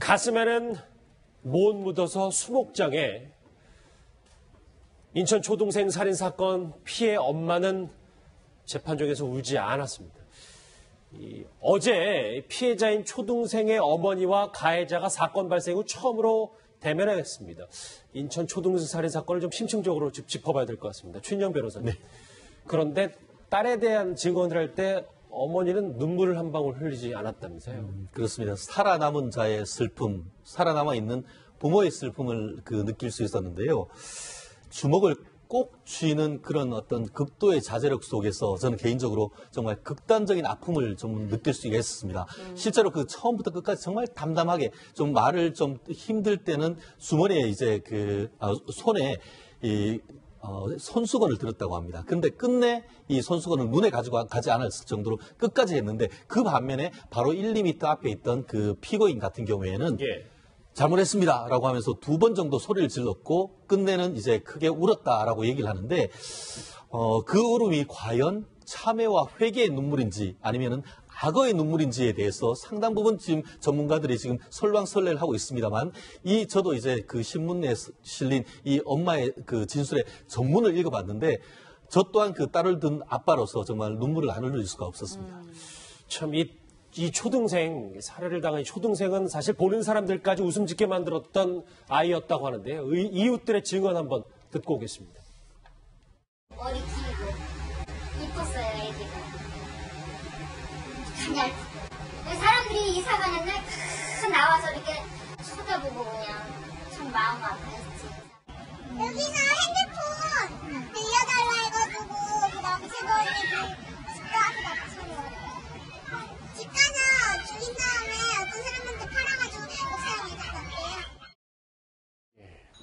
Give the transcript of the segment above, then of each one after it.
가슴에는 못 묻어서 수목장에 인천 초등생 살인사건 피해 엄마는 재판정에서 울지 않았습니다. 어제 피해자인 초등생의 어머니와 가해자가 사건 발생 후 처음으로 대면을 했습니다. 인천 초등생 살인사건을 좀 심층적으로 짚어봐야 될 것 같습니다. 최인영 변호사님. 네. 그런데 딸에 대한 증언을 할 때 어머니는 눈물을 한 방울 흘리지 않았다면서요? 그렇습니다. 살아남은 자의 슬픔, 살아남아 있는 부모의 슬픔을 느낄 수 있었는데요. 주먹을 꼭 쥐는 그런 어떤 극도의 자제력 속에서 저는 개인적으로 정말 극단적인 아픔을 좀 느낄 수 있었습니다. 실제로 처음부터 끝까지 정말 담담하게 좀 말을 좀 힘들 때는 주머니에 이제 손에 손수건을 들었다고 합니다. 근데 끝내 이 손수건을 눈에 가지고 가지 않았을 정도로 끝까지 했는데 그 반면에 바로 1, 2m 앞에 있던 그 피고인 같은 경우에는 잘못했습니다 라고 하면서 2번 정도 소리를 질렀고 끝내는 이제 크게 울었다라고 얘기를 하는데 그 울음이 과연 참회와 회개의 눈물인지 아니면은 악어의 눈물인지에 대해서 상당 부분 지금 전문가들이 지금 설왕설래를 하고 있습니다만 저도 이제 그 신문에 실린 이 엄마의 그 진술의 전문을 읽어봤는데 저 또한 그 딸을 둔 아빠로서 정말 눈물을 안 흘릴 수가 없었습니다. 참 이 초등생, 살해를 당한 이 초등생은 사실 보는 사람들까지 웃음 짓게 만들었던 아이였다고 하는데요. 이웃들의 증언 한번 듣고 오겠습니다. 머리 길고 이뻤어요, 애기가. 그냥 사람들이 이사 가는 날 나와서 이렇게 쳐다보고 그냥 참 마음 아파했지. 여기서 핸드폰 빌려달라 해가지고 그 남친 언니 집가 앞에 납치해요. 집가는 죽인 다음에 어떤 사람한테 팔아가지고 사용이 됐었대요.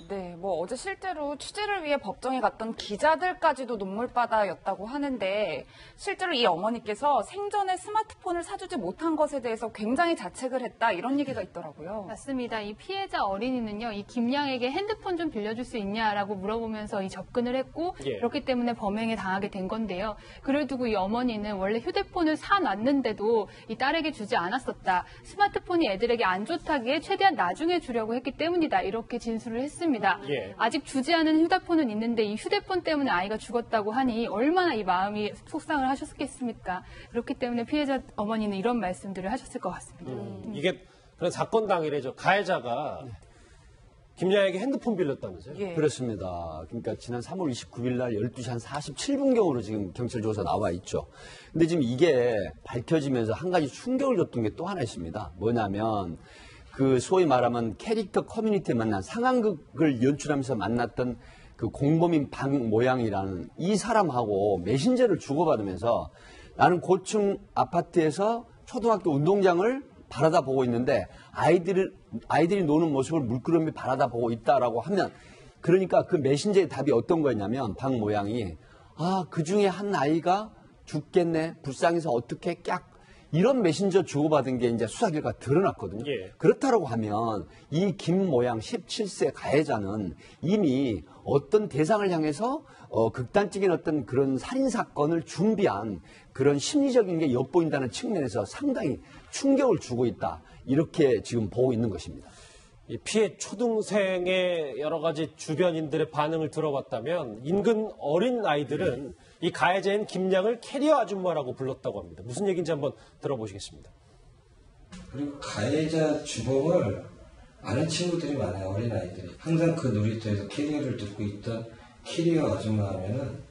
네, 어제 실제로 취재를 위해 법정에 갔던 기자들까지도 눈물바다였다고 하는데 실제로 이 어머니께서 생전에 스마트폰을 사주지 못한 것에 대해서 굉장히 자책을 했다 이런 얘기가 있더라고요. 맞습니다. 이 피해자 어린이는요, 이 김양에게 핸드폰 좀 빌려줄 수 있냐라고 물어보면서 접근을 했고 그렇기 때문에 범행에 당하게 된 건데요. 그를 두고 이 어머니는 원래 휴대폰을 사놨는데도 이 딸에게 주지 않았었다. 스마트폰이 애들에게 안 좋다기에 최대한 나중에 주려고 했기 때문이다. 이렇게 진술을 했습니다. 아직 주지 않은 휴대폰은 있는데 이 휴대폰 때문에 아이가 죽었다고 하니 얼마나 이 마음이 속상을 하셨겠습니까? 그렇기 때문에 피해자 어머니는 이런 말씀들을 하셨을 것 같습니다. 이게 그런 사건 당일에 가해자가 김양에게 핸드폰 빌렸다면서요? 그렇습니다. 그러니까 지난 3월 29일 날 12시 한 47분경으로 지금 경찰 조사 나와 있죠. 근데 지금 이게 밝혀지면서 한 가지 충격을 줬던 게 또 하나 있습니다. 뭐냐면 소위 말하면 캐릭터 커뮤니티에 만난 상황극을 연출하면서 만났던 그 공범인 박모양이라는 이 사람하고 메신저를 주고받으면서 나는 고층 아파트에서 초등학교 운동장을 바라다 보고 있는데 아이들이 노는 모습을 물끄러미 바라다 보고 있다라고 하면 그러니까 그 메신저의 답이 어떤 거였냐면 박모양이 그 중에 한 아이가 죽겠네 불쌍해서 어떻게 깍 이런 메신저 주고받은 게 이제 수사 결과 드러났거든요. 그렇다고 하면 이 김모양 17세 가해자는 이미 어떤 대상을 향해서 극단적인 어떤 그런 살인사건을 준비한 그런 심리적인 게 엿보인다는 측면에서 상당히 충격을 주고 있다. 이렇게 지금 보고 있는 것입니다. 이 피해 초등생의 여러 가지 주변인들의 반응을 들어봤다면 인근 어린 아이들은 이 가해자인 김양을 캐리어 아줌마라고 불렀다고 합니다. 무슨 얘기인지 한번 들어보시겠습니다. 그리고 가해자 주범을 아는 친구들이 많아요. 어린 아이들이. 항상 그 놀이터에서 캐리어를 들고 있던 캐리어 아줌마 하면은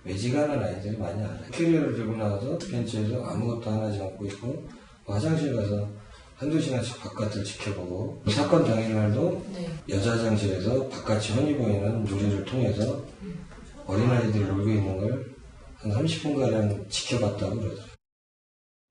매지가는 아이들이 많이 알아요. 캐리어를 들고 나와서 벤치에서 아무것도 안 하지 않고 있고 화장실 가서 한두 시간씩 바깥을 지켜보고 사건 당일날도 여자 화장실에서 바깥이 훤히 보이는 유리를 통해서 어린아이들이 놀고 있는 걸 한 30분가량 지켜봤다고 그러더라고요.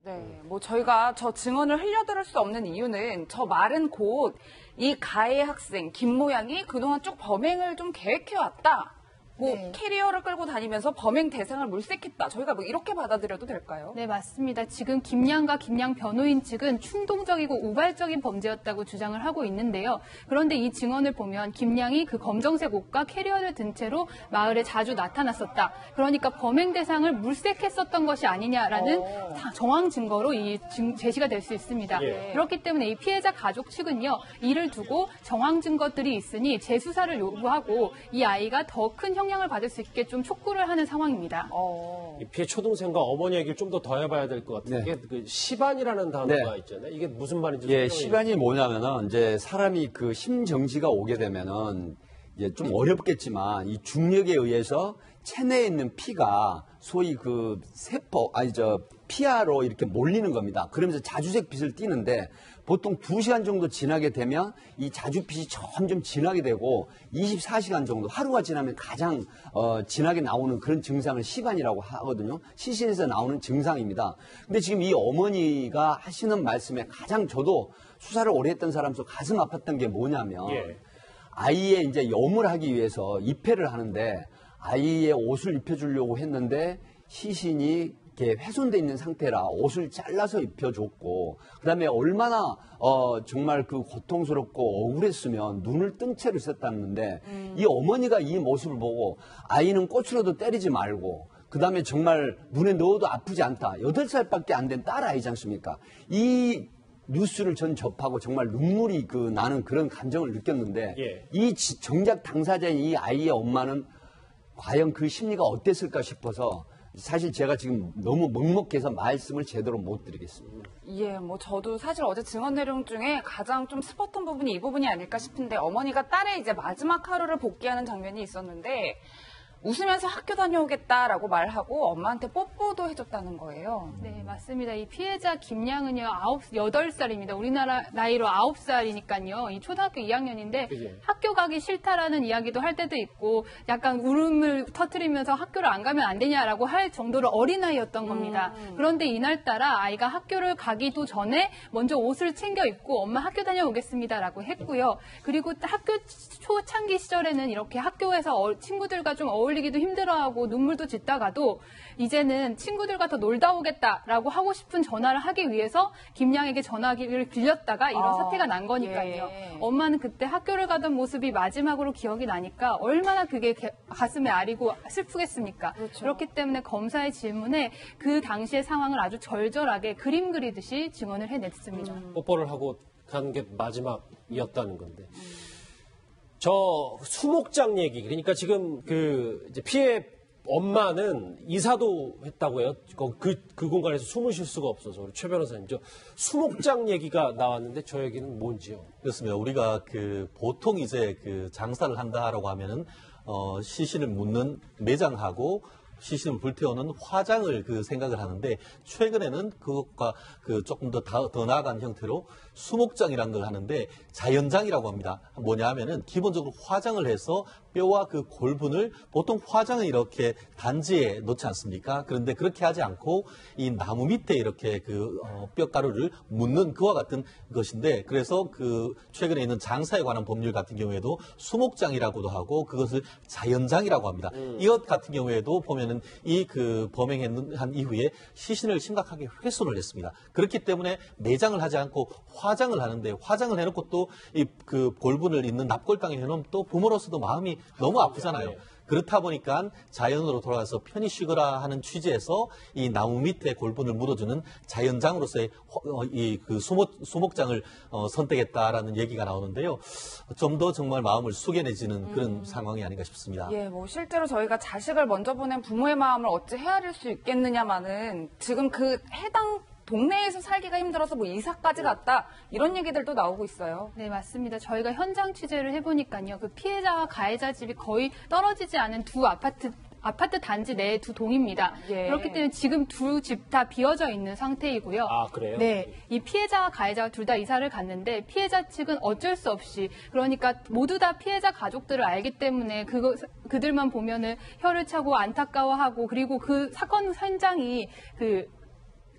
네, 저희가 저 증언을 흘려들을 수 없는 이유는 저 말은 곧 이 가해 학생 김모양이 그동안 쭉 범행을 좀 계획해왔다. 뭐 네. 캐리어를 끌고 다니면서 범행 대상을 물색했다. 저희가 뭐 이렇게 받아들여도 될까요? 네, 맞습니다. 지금 김양과 김양 변호인 측은 충동적이고 우발적인 범죄였다고 주장을 하고 있는데요. 그런데 이 증언을 보면 김양이 그 검정색 옷과 캐리어를 든 채로 마을에 자주 나타났었다. 그러니까 범행 대상을 물색했었던 것이 아니냐라는 정황 증거로 제시가 될 수 있습니다. 그렇기 때문에 이 피해자 가족 측은요, 이를 두고 정황 증거들이 있으니 재수사를 요구하고 이 아이가 더 큰 형량을 받을 수 있게 좀 촉구를 하는 상황입니다. 이 피해 초동생과 어머니 얘기를 좀 더 해봐야 될 것 같은 게 그 시반이라는 단어가 있잖아요. 이게 무슨 말인지 예, 설명해 시반이 뭐냐면은 이제 사람이 그 심정지가 오게 되면은 이제 좀 어렵겠지만 이 중력에 의해서 체내에 있는 피가 소위 그 피하로 이렇게 몰리는 겁니다. 그러면서 자주색 빛을 띠는데 보통 2시간 정도 지나게 되면 이 자주빛이 점점 진하게 되고 24시간 정도 하루가 지나면 가장 진하게 나오는 그런 증상을 시반이라고 하거든요. 시신에서 나오는 증상입니다. 근데 지금 이 어머니가 하시는 말씀에 가장 저도 수사를 오래 했던 사람으로서 가슴 아팠던 게 뭐냐면 아이의 이제 염을 하기 위해서 입회를 하는데 아이의 옷을 입혀주려고 했는데 시신이 이렇게 훼손돼 있는 상태라 옷을 잘라서 입혀줬고 그다음에 얼마나 정말 그 고통스럽고 억울했으면 눈을 뜬 채로 있었다는데 이 어머니가 이 모습을 보고 아이는 꽃으로도 때리지 말고 그다음에 정말 눈에 넣어도 아프지 않다. 8살밖에 안 된 딸 아이지 않습니까? 이 뉴스를 전 접하고 정말 눈물이 나는 그런 감정을 느꼈는데 이 정작 당사자인 이 아이의 엄마는 과연 그 심리가 어땠을까 싶어서 사실 제가 지금 너무 먹먹해서 말씀을 제대로 못 드리겠습니다. 예, 뭐 저도 사실 어제 증언 내용 중에 가장 좀 슬펐던 부분이 이 부분이 아닐까 싶은데 어머니가 딸의 이제 마지막 하루를 복귀하는 장면이 있었는데 웃으면서 학교 다녀오겠다라고 말하고 엄마한테 뽀뽀도 해줬다는 거예요. 네, 맞습니다. 이 피해자 김양은요, 8살입니다. 우리나라 나이로 9살이니까요. 이 초등학교 2학년인데 학교 가기 싫다라는 이야기도 할 때도 있고 약간 울음을 터뜨리면서 학교를 안 가면 안 되냐라고 할 정도로 어린아이였던 겁니다. 그런데 이날따라 아이가 학교를 가기도 전에 먼저 옷을 챙겨 입고 엄마 학교 다녀오겠습니다라고 했고요. 그리고 학교 초창기 시절에는 이렇게 학교에서 친구들과 좀 어울리기도 힘들어하고 눈물도 짓다가도 이제는 친구들과 더 놀다 오겠다라고 하고 싶은 전화를 하기 위해서 김양에게 전화기를 빌렸다가 이런 사태가 난 거니까요. 엄마는 그때 학교를 가던 모습이 마지막으로 기억이 나니까 얼마나 그게 가슴에 아리고 슬프겠습니까? 그렇죠. 그렇기 때문에 검사의 질문에 그 당시의 상황을 아주 절절하게 그림 그리듯이 증언을 해냈습니다. 뽀뽀를 하고 간 게 마지막이었다는 건데. 저 수목장 얘기, 그러니까 지금 이제 피해 엄마는 이사도 했다고요. 그 공간에서 숨을 쉴 수가 없어서. 우리 최 변호사님, 저 수목장 얘기가 나왔는데 저 얘기는 뭔지요? 그렇습니다. 우리가 보통 이제 장사를 한다라고 하면은 시신을 묻는 매장하고 시신을 불태우는 화장을 생각을 하는데 최근에는 그것과 조금 더 나아간 형태로 수목장이라는 걸 하는데 자연장이라고 합니다. 뭐냐 하면은 기본적으로 화장을 해서 뼈와 그 골분을 보통 화장은 이렇게 단지에 놓지 않습니까? 그런데 그렇게 하지 않고 이 나무 밑에 이렇게 뼈가루를 묻는 그와 같은 것인데 그래서 최근에 있는 장사에 관한 법률 같은 경우에도 수목장이라고도 하고 그것을 자연장이라고 합니다. 이것 같은 경우에도 보면은 이 범행한 이후에 시신을 심각하게 훼손을 했습니다. 그렇기 때문에 매장을 하지 않고 화장을 하는데 화장을 해놓고 또 이 골분을 있는 납골당에 해놓으면 또 부모로서도 마음이 너무 아프잖아요. 그렇다 보니까 자연으로 돌아가서 편히 쉬거라 하는 취지에서 이 나무 밑에 골분을 묻어주는 자연장으로서의 수목장을 선택했다라는 얘기가 나오는데요. 좀 더 정말 마음을 숙연해지는 그런 상황이 아닌가 싶습니다. 예, 뭐 실제로 저희가 자식을 먼저 보낸 부모의 마음을 어찌 헤아릴 수 있겠느냐마는 지금 해당 동네에서 살기가 힘들어서 뭐 이사까지 갔다 이런 얘기들도 나오고 있어요. 네, 맞습니다. 저희가 현장 취재를 해보니까요. 그 피해자와 가해자 집이 거의 떨어지지 않은 두 아파트 단지 내 두 동입니다. 그렇기 때문에 지금 두 집 다 비어져 있는 상태이고요. 아, 그래요? 네. 이 피해자와 가해자가 둘 다 이사를 갔는데 피해자 측은 어쩔 수 없이 그러니까 모두 다 피해자 가족들을 알기 때문에 그들만 보면은 혀를 차고 안타까워하고 그리고 그 사건 현장이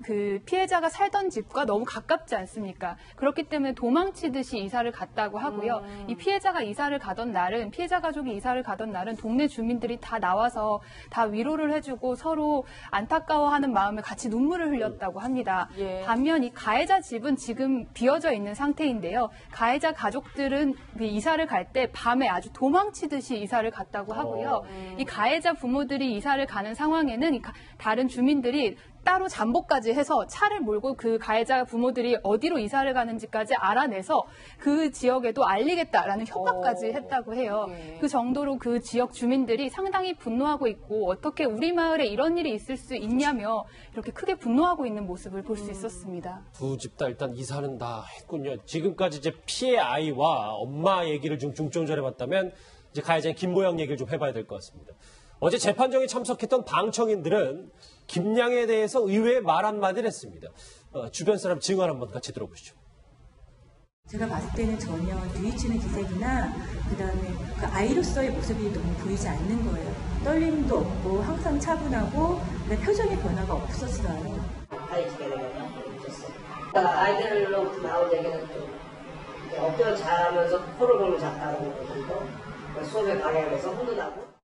그 피해자가 살던 집과 너무 가깝지 않습니까? 그렇기 때문에 도망치듯이 이사를 갔다고 하고요. 이 피해자가 이사를 가던 날은, 피해자 가족이 이사를 가던 날은 동네 주민들이 다 나와서 다 위로를 해주고 서로 안타까워하는 마음에 같이 눈물을 흘렸다고 합니다. 예. 반면 이 가해자 집은 지금 비어져 있는 상태인데요. 가해자 가족들은 그 이사를 갈 때 밤에 아주 도망치듯이 이사를 갔다고 하고요. 이 가해자 부모들이 이사를 가는 상황에는 다른 주민들이 따로 잠복까지 해서 차를 몰고 그 가해자 부모들이 어디로 이사를 가는지까지 알아내서 그 지역에도 알리겠다라는 협박까지 했다고 해요. 그 정도로 그 지역 주민들이 상당히 분노하고 있고 어떻게 우리 마을에 이런 일이 있을 수 있냐며 이렇게 크게 분노하고 있는 모습을 볼 수 있었습니다. 두 집 다 일단 이사는 다 했군요. 지금까지 이제 피해 아이와 엄마 얘기를 좀 중점적으로 해봤다면 이제 가해자인 김보영 얘기를 좀 해봐야 될 것 같습니다. 어제 재판정에 참석했던 방청인들은 김양에 대해서 의외의 말 한마디를 했습니다. 주변 사람 증언 한번 같이 들어보시죠. 제가 봤을 때는 전혀 뒤치는 기색이나 그다음에 그 아이로서의 모습이 너무 보이지 않는 거예요. 떨림도 없고 항상 차분하고 표정의 변화가 없었어요. 가해지게 되거나 있었어요. 아이들로 나온 얘기는 좀 엎드려 자면서 코를 골고 잤다는 것도 수업에 방해하면서 혼돈하고.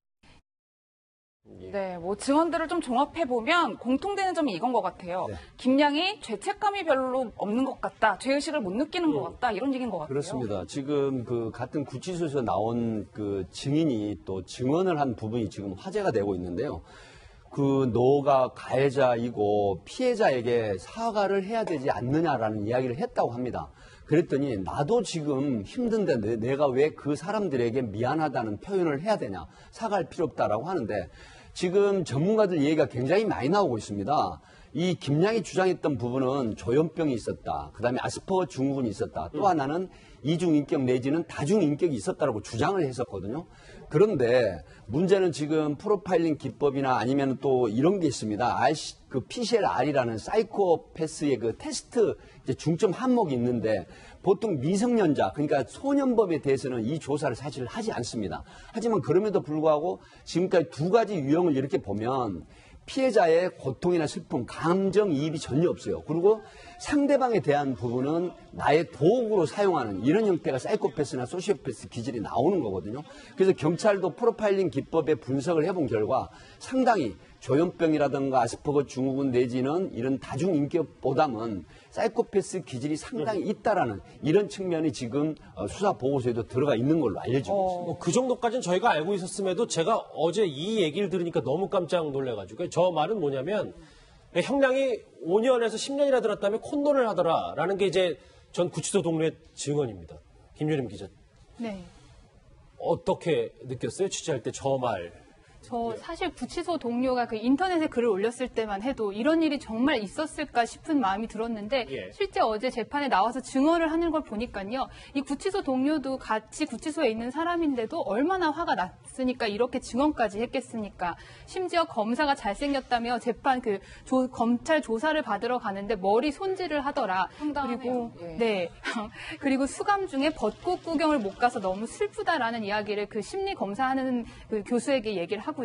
네, 뭐 증언들을 좀 종합해보면 공통되는 점이 이건 것 같아요. 네. 김양이 죄책감이 별로 없는 것 같다. 죄의식을 못 느끼는 것 같다. 이런 얘기인 것 같아요. 그렇습니다. 지금 그 같은 구치소에서 나온 그 증인이 또 증언을 한 부분이 지금 화제가 되고 있는데요. 그 너가 가해자이고 피해자에게 사과를 해야 되지 않느냐라는 이야기를 했다고 합니다. 그랬더니 나도 지금 힘든데 내가 왜 그 사람들에게 미안하다는 표현을 해야 되냐, 사과할 필요 없다라고 하는데 지금 전문가들 얘기가 굉장히 많이 나오고 있습니다. 이 김양이 주장했던 부분은 조현병이 있었다. 그다음에 아스퍼거 증후군이 있었다. 또 하나는 이중인격 내지는 다중인격이 있었다라고 주장을 했었거든요. 그런데 문제는 지금 프로파일링 기법이나 아니면 또 이런 게 있습니다. 그 PCL-R이라는 사이코패스의 그 테스트 이제 중점 항목이 있는데 보통 미성년자, 그러니까 소년범에 대해서는 이 조사를 사실 하지 않습니다. 하지만 그럼에도 불구하고 지금까지 두 가지 유형을 이렇게 보면 피해자의 고통이나 슬픔, 감정이입이 전혀 없어요. 그리고 상대방에 대한 부분은 나의 도구로 사용하는 이런 형태가 사이코패스나 소시오패스 기질이 나오는 거거든요. 그래서 경찰도 프로파일링 기법의 분석을 해본 결과 상당히 조현병이라든가 아스퍼거 증후군 내지는 이런 다중인격보다는 사이코패스 기질이 상당히 있다라는 이런 측면이 지금 수사 보고서에도 들어가 있는 걸로 알려지고 있습니다. 그 정도까지는 저희가 알고 있었음에도 제가 어제 이 얘기를 들으니까 너무 깜짝 놀래가지고 저 말은 뭐냐면 형량이 5년에서 10년이나 들었다면 콘돈을 하더라라는 게 이제 전 구치소 동료의 증언입니다. 김유림 기자. 네. 어떻게 느꼈어요? 취재할 때 저 말. 저 사실 구치소 동료가 그 인터넷에 글을 올렸을 때만 해도 이런 일이 정말 있었을까 싶은 마음이 들었는데 실제 어제 재판에 나와서 증언을 하는 걸 보니까요. 이 구치소 동료도 같이 구치소에 있는 사람인데도 얼마나 화가 났으니까 이렇게 증언까지 했겠습니까. 심지어 검사가 잘생겼다며 재판 검찰 조사를 받으러 가는데 머리 손질을 하더라. 그리고 네. 그리고 수감 중에 벚꽃 구경을 못 가서 너무 슬프다라는 이야기를 그 심리 검사하는 그 교수에게 얘기를 하고요.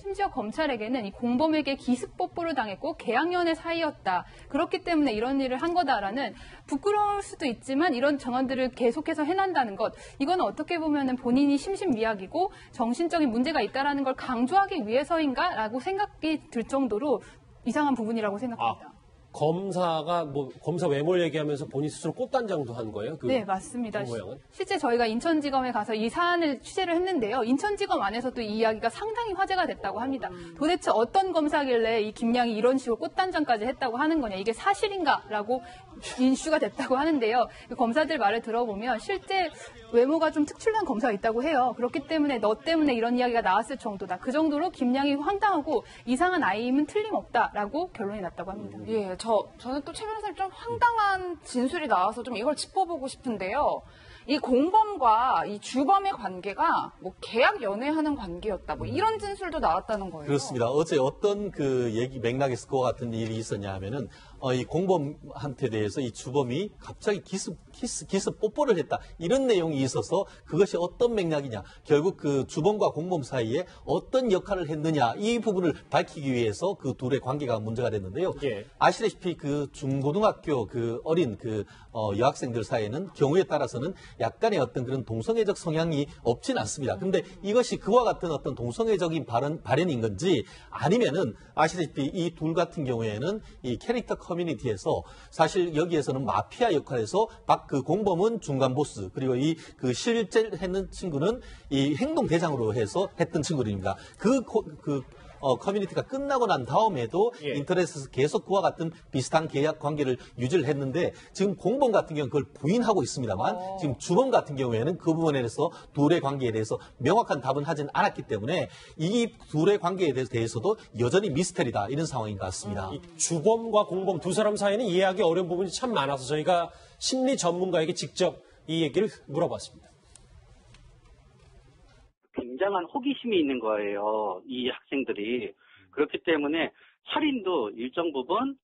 심지어 검찰에게는 이 공범에게 기습 뽀뽀를 당했고 계약연애 사이였다. 그렇기 때문에 이런 일을 한 거다라는 부끄러울 수도 있지만 이런 정황들을 계속해서 해낸다는 것. 이건 어떻게 보면은 본인이 심신미약이고 정신적인 문제가 있다라는 걸 강조하기 위해서인가라고 생각이 들 정도로 이상한 부분이라고 생각합니다. 검사가 검사 외모를 얘기하면서 본인 스스로 꽃단장도 한 거예요? 네, 맞습니다. 그 모양은? 실제 저희가 인천지검에 가서 이 사안을 취재를 했는데요. 인천지검 안에서도 이 이야기가 상당히 화제가 됐다고 합니다. 도대체 어떤 검사길래 이 김양이 이런 식으로 꽃단장까지 했다고 하는 거냐. 이게 사실인가라고 이슈가 됐다고 하는데요. 그 검사들 말을 들어보면 실제 외모가 좀 특출난 검사가 있다고 해요. 그렇기 때문에 너 때문에 이런 이야기가 나왔을 정도다. 그 정도로 김양이 황당하고 이상한 아이임은 틀림없다라고 결론이 났다고 합니다. 예, 저는 또 최 변호사님 좀 황당한 진술이 나와서 좀 이걸 짚어보고 싶은데요. 이 공범과 이 주범의 관계가 뭐 계약 연애하는 관계였다. 뭐 이런 진술도 나왔다는 거예요. 그렇습니다. 어제 어떤 그 얘기 맥락에서 그와 같은 일이 있었냐 하면은 이 공범한테 대해서 이 주범이 갑자기 키스 뽀뽀를 했다. 이런 내용이 있어서 그것이 어떤 맥락이냐. 결국 그 주범과 공범 사이에 어떤 역할을 했느냐. 이 부분을 밝히기 위해서 그 둘의 관계가 문제가 됐는데요. 예. 아시다시피 그 중고등학교 그 어린 그 여학생들 사이에는 경우에 따라서는 약간의 어떤 그런 동성애적 성향이 없진 않습니다. 근데 이것이 그와 같은 어떤 동성애적인 발현인 건지 아니면은 아시다시피 이 둘 같은 경우에는 이 캐릭터 커뮤니티에서 사실 여기에서는 마피아 역할에서 그 공범은 중간 보스 그리고 이 그 실제 했는 친구는 이 행동 대장으로 해서 했던 친구들입니다. 커뮤니티가 끝나고 난 다음에도 인터넷에서 계속 그와 같은 비슷한 계약 관계를 유지를 했는데 지금 공범 같은 경우는 그걸 부인하고 있습니다만 지금 주범 같은 경우에는 그 부분에 대해서 둘의 관계에 대해서 명확한 답은 하진 않았기 때문에 이 둘의 관계에 대해서도 여전히 미스터리다 이런 상황인 것 같습니다. 이 주범과 공범 두 사람 사이는 이해하기 어려운 부분이 참 많아서 저희가 심리 전문가에게 직접 이 얘기를 물어봤습니다. 굉장한 호기심이 있는 거예요. 이 학생들이. 그렇기 때문에 살인도 일정 부분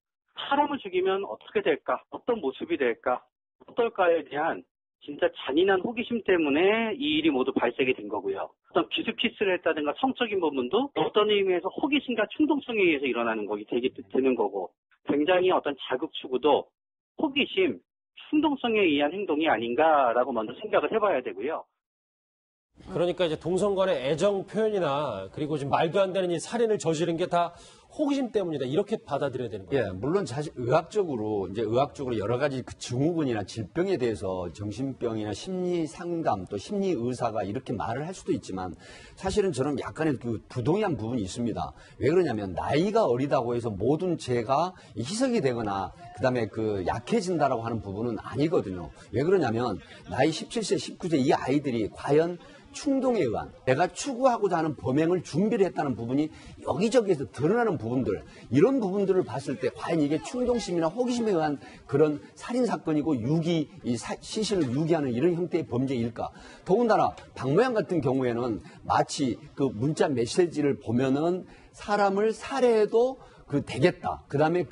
사람을 죽이면 어떻게 될까? 어떤 모습이 될까? 어떨까에 대한 진짜 잔인한 호기심 때문에 이 일이 모두 발생이 된 거고요. 어떤 기습키스를 했다든가 성적인 부분도 어떤 의미에서 호기심과 충동성에 의해서 일어나는 거기 되는 거고 굉장히 어떤 자극 추구도 호기심, 충동성에 의한 행동이 아닌가라고 먼저 생각을 해봐야 되고요. 그러니까 이제 동성 간의 애정 표현이나 그리고 지금 말도 안 되는 이 살인을 저지른 게 다 호기심 때문이다. 이렇게 받아들여야 되는 거예요. 예, 물론 사실 의학적으로 여러 가지 그 증후군이나 질병에 대해서 정신병이나 심리 상담 또 심리 의사가 이렇게 말을 할 수도 있지만 사실은 저는 약간의 그 부동의한 부분이 있습니다. 왜 그러냐면 나이가 어리다고 해서 모든 죄가 희석이 되거나 그다음에 그 약해진다라고 하는 부분은 아니거든요. 왜 그러냐면 나이 17세, 19세 이 아이들이 과연 충동에 의한 내가 추구하고자 하는 범행을 준비를 했다는 부분이 여기저기에서 드러나는 부분들 이런 부분들을 봤을 때 과연 이게 충동심이나 호기심에 의한 그런 살인사건이고 시신을 유기하는 이런 형태의 범죄일까. 더군다나 박모양 같은 경우에는 마치 그 문자 메시지를 보면은 사람을 살해해도 되겠다. 그 다음에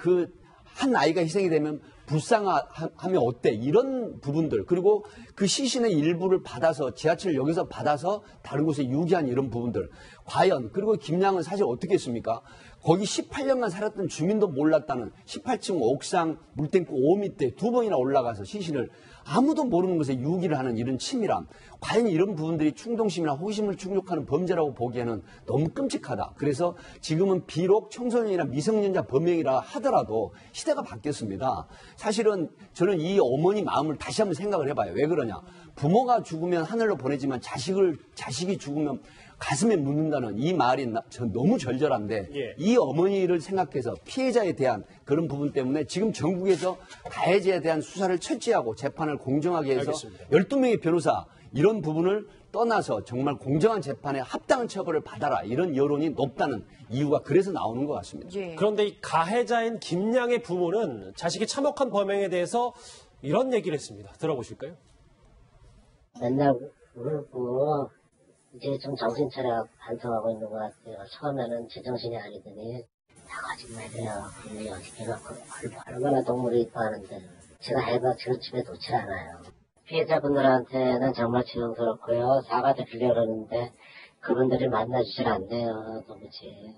한 아이가 희생이 되면 불쌍하면 어때? 이런 부분들. 그리고 그 시신의 일부를 받아서 지하철역에서 받아서 다른 곳에 유기한 이런 부분들. 과연 그리고 김양은 사실 어떻게 했습니까? 거기 18년간 살았던 주민도 몰랐다는 18층 옥상 물탱크 5m 2번이나 올라가서 시신을 아무도 모르는 곳에 유기를 하는 이런 치밀함. 과연 이런 부분들이 충동심이나 호기심을 충족하는 범죄라고 보기에는 너무 끔찍하다. 그래서 지금은 비록 청소년이나 미성년자 범행이라 하더라도 시대가 바뀌었습니다. 사실은 저는 이 어머니 마음을 다시 한번 생각을 해봐요. 왜 그러냐. 부모가 죽으면 하늘로 보내지만 자식이 죽으면 가슴에 묻는다는 이 말이 전 너무 절절한데 이 어머니를 생각해서 피해자에 대한 그런 부분 때문에 지금 전국에서 가해자에 대한 수사를 철저하고 재판을 공정하게 해서 알겠습니다. 12명의 변호사 이런 부분을 떠나서 정말 공정한 재판에 합당한 처벌을 받아라 이런 여론이 높다는 이유가 그래서 나오는 것 같습니다. 그런데 이 가해자인 김양의 부모는 자식이 참혹한 범행에 대해서 이런 얘기를 했습니다. 들어보실까요? 맨날 울고 이제 좀 정신 차려 반성하고 있는 것 같아요. 처음에는 제정신이 아니더니 다 거짓말이에요. 분명히 어떻게갖고 얼마나 동물이 이뻐하는데 제가 해봐 지금 집에 놓질 않아요. 피해자분들한테는 정말 죄송스럽고요. 사과도 빌려고 그러는데 그분들이 만나주질 않네요. 도무지.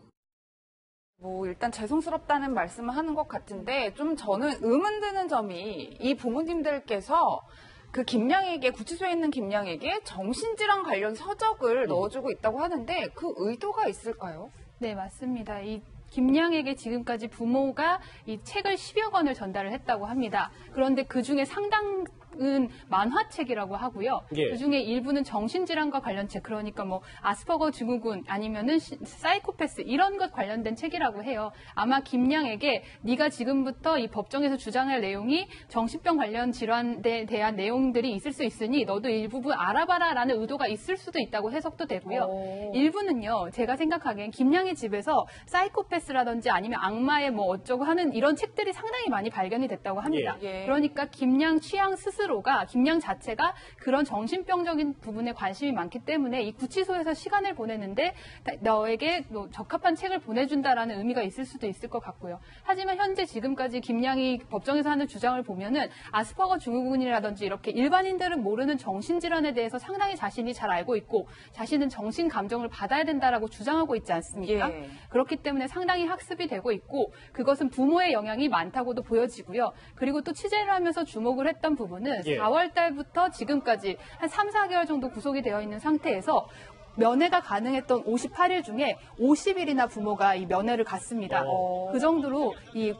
일단 죄송스럽다는 말씀을 하는 것 같은데 좀 저는 의문 드는 점이 이 부모님들께서 그 김양에게 구치소에 있는 김양에게 정신질환 관련 서적을 넣어주고 있다고 하는데 그 의도가 있을까요? 네, 맞습니다. 이 김양에게 지금까지 부모가 이 책을 10여 권을 전달을 했다고 합니다. 그런데 그중에 상당은 만화책이라고 하고요. 그중에 일부는 정신질환과 관련 책, 그러니까 아스퍼거 증후군 아니면은 사이코패스 이런 것 관련된 책이라고 해요. 아마 김양에게 네가 지금부터 이 법정에서 주장할 내용이 정신병 관련 질환에 대한 내용들이 있을 수 있으니 너도 일부분 알아봐라라는 의도가 있을 수도 있다고 해석도 되고요. 일부는요, 제가 생각하기엔 김양의 집에서 사이코패스 사이코패스라든지 아니면 악마의 뭐 어쩌고 하는 이런 책들이 상당히 많이 발견이 됐다고 합니다. 그러니까 김양 취향 스스로가, 김양 자체가 그런 정신병적인 부분에 관심이 많기 때문에 이 구치소에서 시간을 보내는데 너에게 뭐 적합한 책을 보내준다라는 의미가 있을 수도 있을 것 같고요. 하지만 현재 지금까지 김양이 법정에서 하는 주장을 보면은 아스퍼거 증후군이라든지 이렇게 일반인들은 모르는 정신질환에 대해서 상당히 자신이 잘 알고 있고 자신은 정신 감정을 받아야 된다라고 주장하고 있지 않습니까? 그렇기 때문에 상당히 학습이 되고 있고 그것은 부모의 영향이 많다고도 보여지고요. 그리고 또 취재를 하면서 주목을 했던 부분은 4월 달부터 지금까지 한 3, 4개월 정도 구속이 되어 있는 상태에서 면회가 가능했던 58일 중에 50일이나 부모가 이 면회를 갔습니다. 그 정도로 이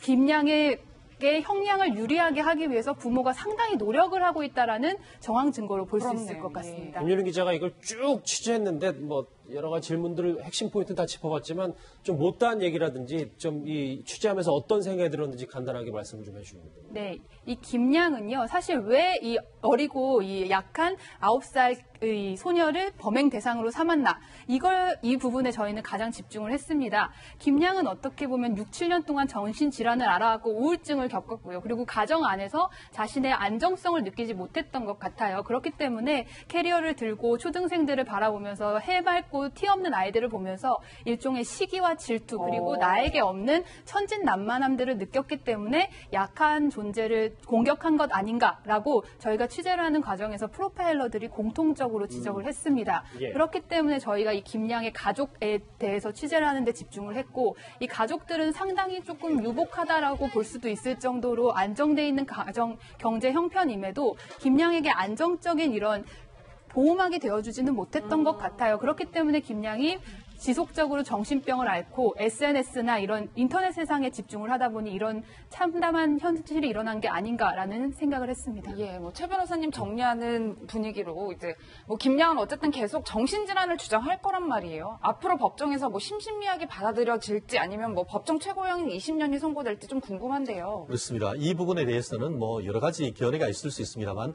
김양의 형량을 유리하게 하기 위해서 부모가 상당히 노력을 하고 있다라는 정황 증거로 볼 수 있을 것 같습니다. 김유린 기자가 이걸 쭉 취재했는데 뭐 여러 가지 질문들을 핵심 포인트 다 짚어봤지만 좀 못다한 얘기라든지 좀 이 취재하면서 어떤 생각이 들었는지 간단하게 말씀을 좀 해주시면 됩니다. 네, 이 김양은요 사실 왜 이 어리고 이 약한 9살의 소녀를 범행 대상으로 삼았나 이 부분에 저희는 가장 집중을 했습니다. 김양은 어떻게 보면 6, 7년 동안 정신질환을 앓아왔고 우울증을 겪었고요. 그리고 가정 안에서 자신의 안정성을 느끼지 못했던 것 같아요. 그렇기 때문에 캐리어를 들고 초등생들을 바라보면서 해맑고 티 없는 아이들을 보면서 일종의 시기와 질투 그리고 나에게 없는 천진난만함들을 느꼈기 때문에 약한 존재를 공격한 것 아닌가라고 저희가 취재를 하는 과정에서 프로파일러들이 공통적으로 지적을 했습니다. 그렇기 때문에 저희가 이 김양의 가족에 대해서 취재를 하는데 집중을 했고 이 가족들은 상당히 조금 유복하다라고 볼 수도 있을 정도로 안정돼 있는 가정 경제 형편임에도 김양에게 안정적인 이런 보호막이 되어주지는 못했던 것 같아요. 그렇기 때문에 김양이 지속적으로 정신병을 앓고 SNS나 이런 인터넷 세상에 집중을 하다 보니 이런 참담한 현실이 일어난 게 아닌가라는 생각을 했습니다. 뭐 최 변호사님 정리하는 분위기로 이제 뭐 김양은 어쨌든 계속 정신질환을 주장할 거란 말이에요. 앞으로 법정에서 뭐 심신미약이 받아들여질지 아니면 뭐 법정 최고형인 20년이 선고될지 좀 궁금한데요. 그렇습니다. 이 부분에 대해서는 뭐 여러 가지 견해가 있을 수 있습니다만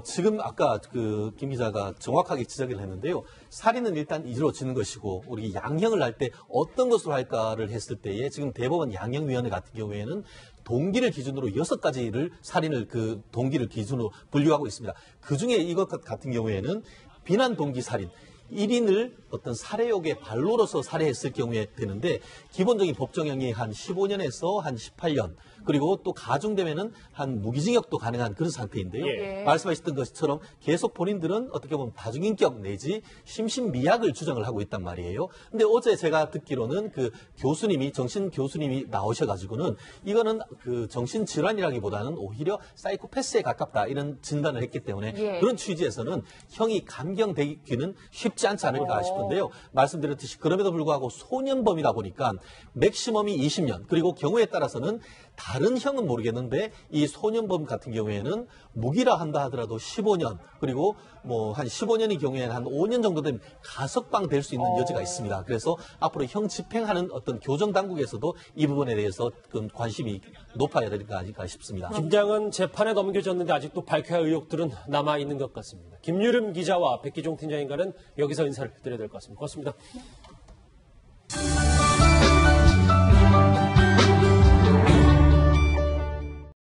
지금 아까 그 김 기자가 정확하게 지적을 했는데요. 살인은 일단 이루어지는 것이고 우리 양형을 할 때 어떤 것으로 할까를 했을 때에 지금 대법원 양형위원회 같은 경우에는 동기를 기준으로 6가지를 살인을 그 동기를 기준으로 분류하고 있습니다. 그중에 이것 같은 경우에는 비난 동기 살인. 1인을 어떤 살해욕의 발로로서 살해했을 경우에 되는데 기본적인 법정형이 한 15년에서 한 18년 그리고 또 가중되면은 한 무기징역도 가능한 그런 상태인데요. 말씀하셨던 것처럼 계속 본인들은 어떻게 보면 다중인격 내지 심신미약을 주장을 하고 있단 말이에요. 근데 어제 제가 듣기로는 그 교수님이 정신 교수님이 나오셔가지고는 이거는 그 정신질환이라기보다는 오히려 사이코패스에 가깝다 이런 진단을 했기 때문에 그런 취지에서는 형이 감경되기는 쉽지 않지 않을까 싶은데요. 말씀드렸듯이 그럼에도 불구하고 소년범이다 보니까 맥시멈이 20년 그리고 경우에 따라서는 다른 형은 모르겠는데 이 소년범 같은 경우에는 무기라 한다 하더라도 15년 그리고 뭐 한 15년의 경우에는 한 5년 정도 되면 가석방 될 수 있는 여지가 있습니다. 그래서 앞으로 형 집행하는 어떤 교정 당국에서도 이 부분에 대해서 관심이 높아야 될 거 아닐까 싶습니다. 김양은 재판에 넘겨졌는데 아직도 밝혀야 할 의혹들은 남아 있는 것 같습니다. 김유림 기자와 백기종 팀장님과는 여기서 인사를 드려야 될 것 같습니다. 고맙습니다.